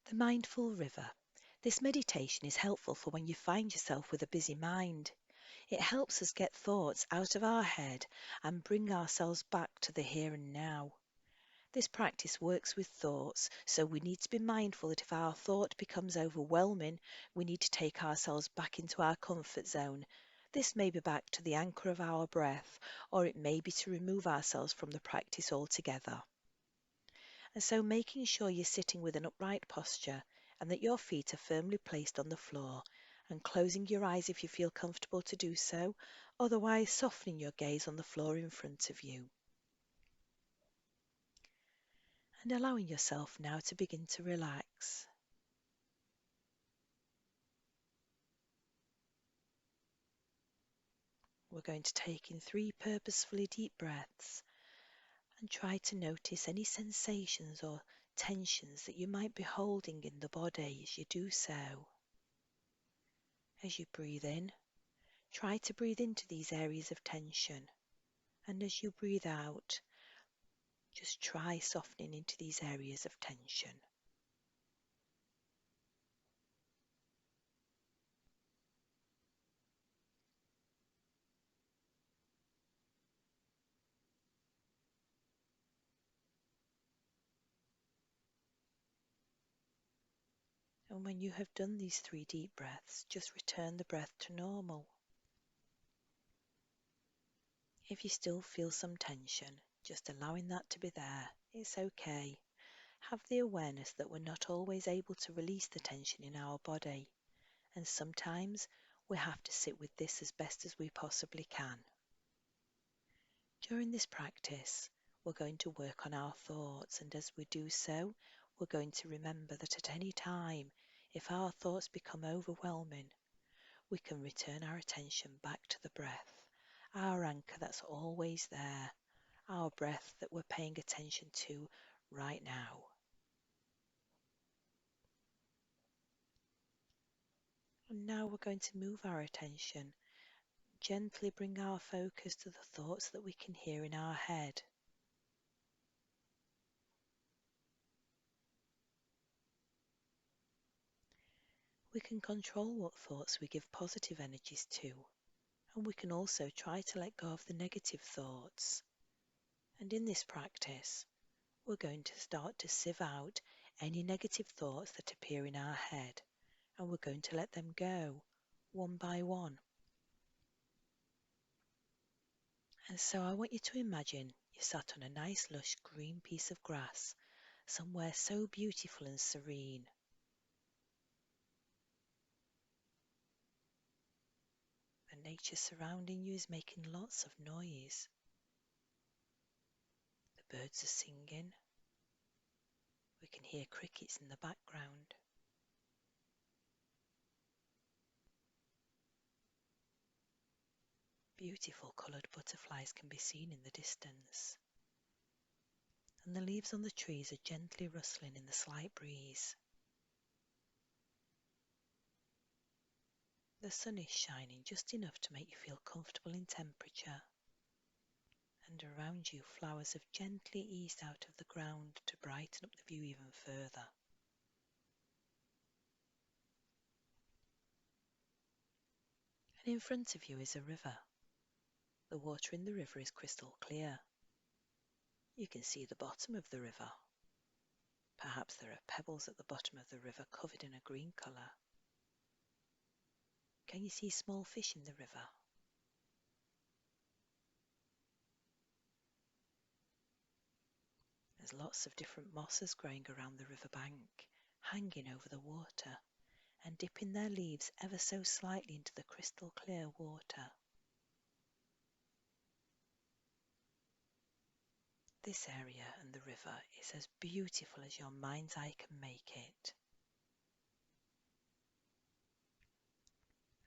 The Mindful River. This meditation is helpful for when you find yourself with a busy mind. It helps us get thoughts out of our head and bring ourselves back to the here and now. This practice works with thoughts, so we need to be mindful that if our thought becomes overwhelming, we need to take ourselves back into our comfort zone. This may be back to the anchor of our breath, or it may be to remove ourselves from the practice altogether. And so making sure you're sitting with an upright posture and that your feet are firmly placed on the floor, and closing your eyes if you feel comfortable to do so, otherwise softening your gaze on the floor in front of you. And allowing yourself now to begin to relax. We're going to take in 3 purposefully deep breaths and try to notice any sensations or tensions that you might be holding in the body as you do so. As you breathe in, try to breathe into these areas of tension, and as you breathe out, just try softening into these areas of tension. And when you have done these 3 deep breaths, just return the breath to normal. If you still feel some tension, just allowing that to be there, it's okay. Have the awareness that we're not always able to release the tension in our body, and sometimes we have to sit with this as best as we possibly can. During this practice, we're going to work on our thoughts, and as we do so, we're going to remember that at any time, if our thoughts become overwhelming, we can return our attention back to the breath, our anchor that's always there, our breath that we're paying attention to right now. And now we're going to move our attention, gently bring our focus to the thoughts that we can hear in our head. We can control what thoughts we give positive energies to, and we can also try to let go of the negative thoughts. And in this practice, we're going to start to sieve out any negative thoughts that appear in our head, and we're going to let them go one by one. And so I want you to imagine you sat on a nice lush green piece of grass, somewhere so beautiful and serene. The nature surrounding you is making lots of noise. The birds are singing. We can hear crickets in the background. Beautiful coloured butterflies can be seen in the distance. And the leaves on the trees are gently rustling in the slight breeze. The sun is shining just enough to make you feel comfortable in temperature. And around you, flowers have gently eased out of the ground to brighten up the view even further. And in front of you is a river. The water in the river is crystal clear. You can see the bottom of the river. Perhaps there are pebbles at the bottom of the river covered in a green colour. Can you see small fish in the river? There's lots of different mosses growing around the river bank, hanging over the water and dipping their leaves ever so slightly into the crystal clear water. This area and the river is as beautiful as your mind's eye can make it.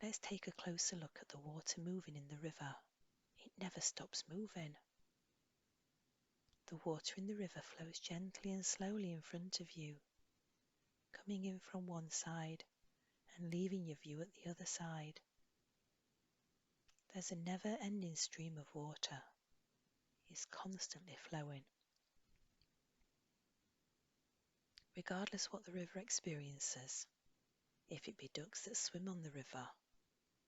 Let's take a closer look at the water moving in the river. It never stops moving. The water in the river flows gently and slowly in front of you, coming in from one side and leaving your view at the other side. There's a never-ending stream of water. It's constantly flowing. regardless what the river experiences. If it be ducks that swim on the river,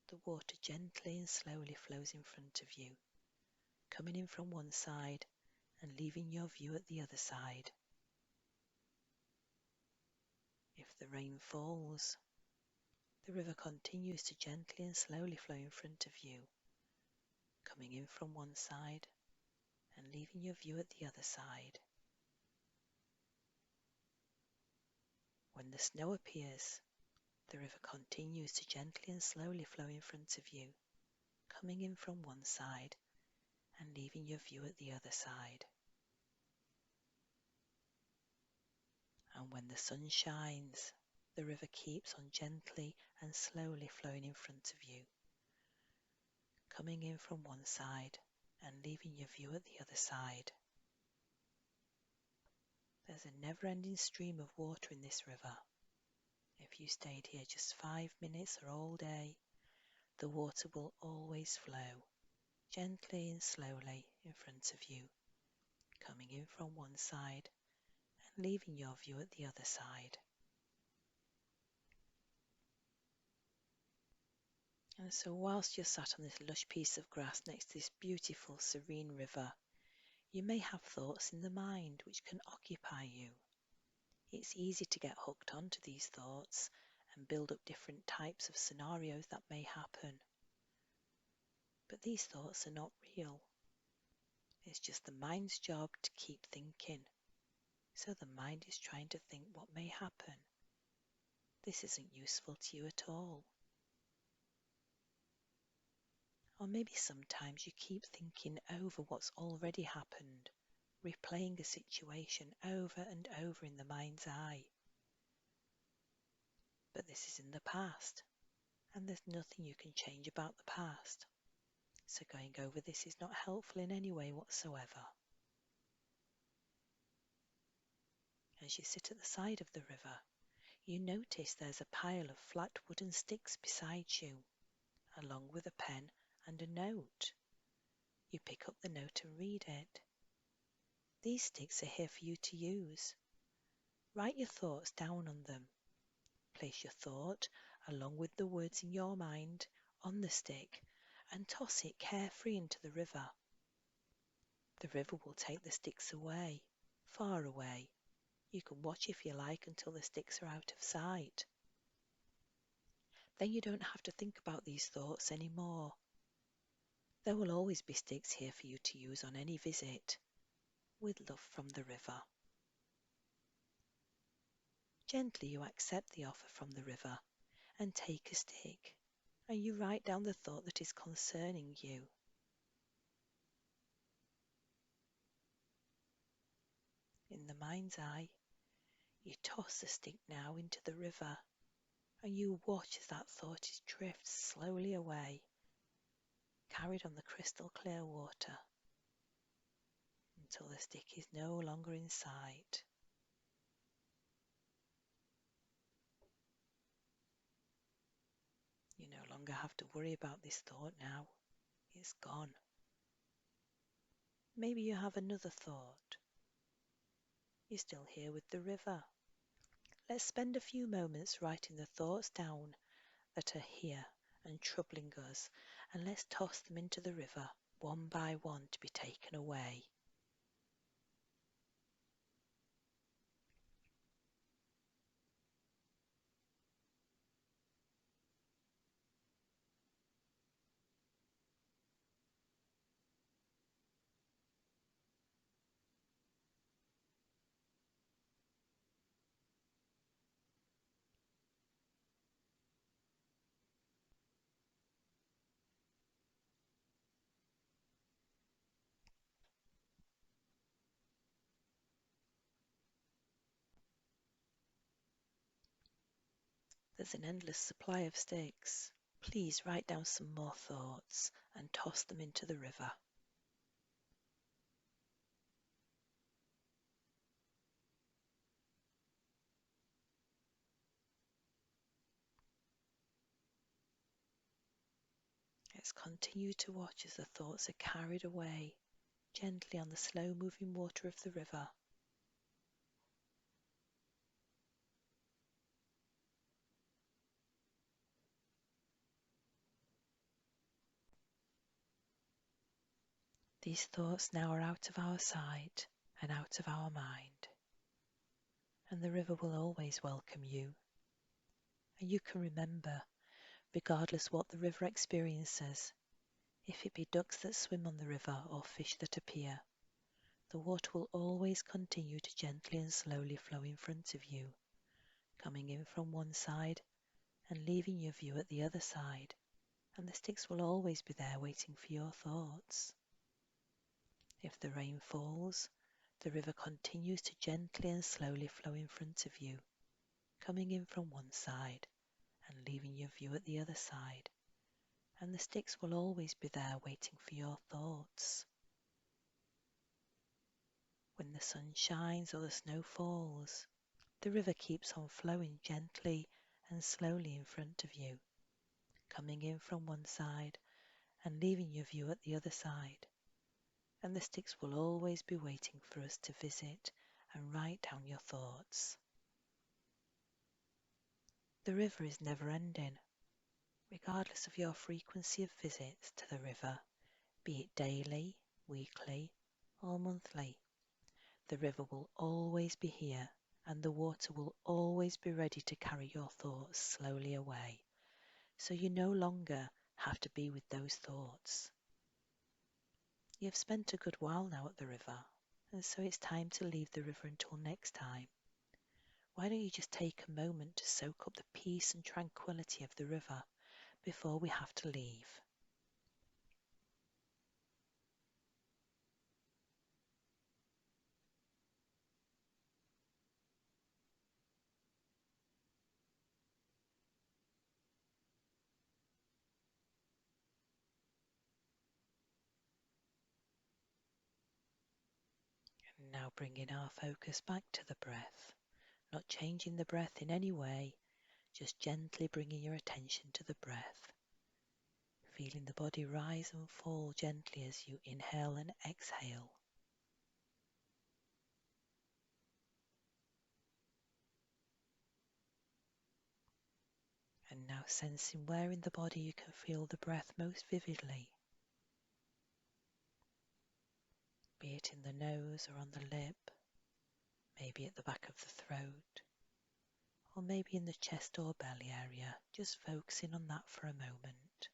the water gently and slowly flows in front of you, coming in from one side and leaving your view at the other side. If the rain falls, the river continues to gently and slowly flow in front of you, coming in from one side and leaving your view at the other side. When the snow appears, the river continues to gently and slowly flow in front of you, coming in from one side and leaving your view at the other side. And when the sun shines, the river keeps on gently and slowly flowing in front of you, coming in from one side and leaving your view at the other side. There's a never-ending stream of water in this river. If you stayed here just 5 minutes or all day, the water will always flow, gently and slowly in front of you, coming in from one side and leaving your view at the other side. And so whilst you're sat on this lush piece of grass next to this beautiful, serene river, you may have thoughts in the mind which can occupy you. It's easy to get hooked onto these thoughts and build up different types of scenarios that may happen. But these thoughts are not real. It's just the mind's job to keep thinking. So the mind is trying to think what may happen. This isn't useful to you at all. Or maybe sometimes you keep thinking over what's already happened, replaying a situation over and over in the mind's eye. But this is in the past, and there's nothing you can change about the past. So going over this is not helpful in any way whatsoever. As you sit at the side of the river, you notice there's a pile of flat wooden sticks beside you, along with a pen and a note. You pick up the note and read it. These sticks are here for you to use. Write your thoughts down on them. Place your thought, along with the words in your mind, on the stick and toss it carefree into the river. The river will take the sticks away, far away. You can watch if you like until the sticks are out of sight. Then you don't have to think about these thoughts anymore. There will always be sticks here for you to use on any visit. With love from the river. Gently you accept the offer from the river and take a stick, and you write down the thought that is concerning you. In the mind's eye, you toss the stick now into the river, and you watch as that thought drifts slowly away, carried on the crystal clear water, until the stick is no longer in sight. You no longer have to worry about this thought now. It's gone. Maybe you have another thought. You're still here with the river. Let's spend a few moments writing the thoughts down that are here and troubling us, and let's toss them into the river one by one to be taken away. There's an endless supply of sticks. Please write down some more thoughts and toss them into the river. Let's continue to watch as the thoughts are carried away gently on the slow-moving water of the river. These thoughts now are out of our sight and out of our mind, and the river will always welcome you. And you can remember, regardless what the river experiences, if it be ducks that swim on the river or fish that appear, the water will always continue to gently and slowly flow in front of you, coming in from one side and leaving your view at the other side, and the sticks will always be there waiting for your thoughts. If the rain falls, the river continues to gently and slowly flow in front of you, coming in from one side and leaving your view at the other side, and the sticks will always be there waiting for your thoughts. When the sun shines or the snow falls, the river keeps on flowing gently and slowly in front of you, coming in from one side and leaving your view at the other side, and the sticks will always be waiting for us to visit and write down your thoughts. The river is never ending, regardless of your frequency of visits to the river, be it daily, weekly, or monthly. The river will always be here, and the water will always be ready to carry your thoughts slowly away, so you no longer have to be with those thoughts. You have spent a good while now at the river, and so it's time to leave the river until next time. Why don't you just take a moment to soak up the peace and tranquility of the river before we have to leave? And now bringing our focus back to the breath, not changing the breath in any way, just gently bringing your attention to the breath, feeling the body rise and fall gently as you inhale and exhale. And now sensing where in the body you can feel the breath most vividly, be it in the nose or on the lip, maybe at the back of the throat, or maybe in the chest or belly area, just focusing on that for a moment.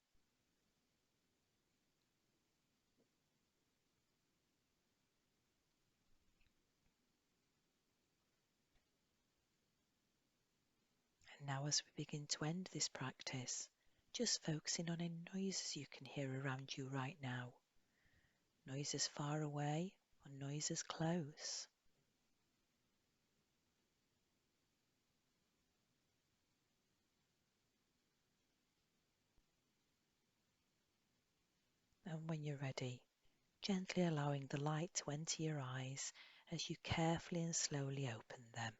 And now as we begin to end this practice, just focusing on any noises you can hear around you right now. Noises far away or noises close. And when you're ready, gently allowing the light to enter your eyes as you carefully and slowly open them.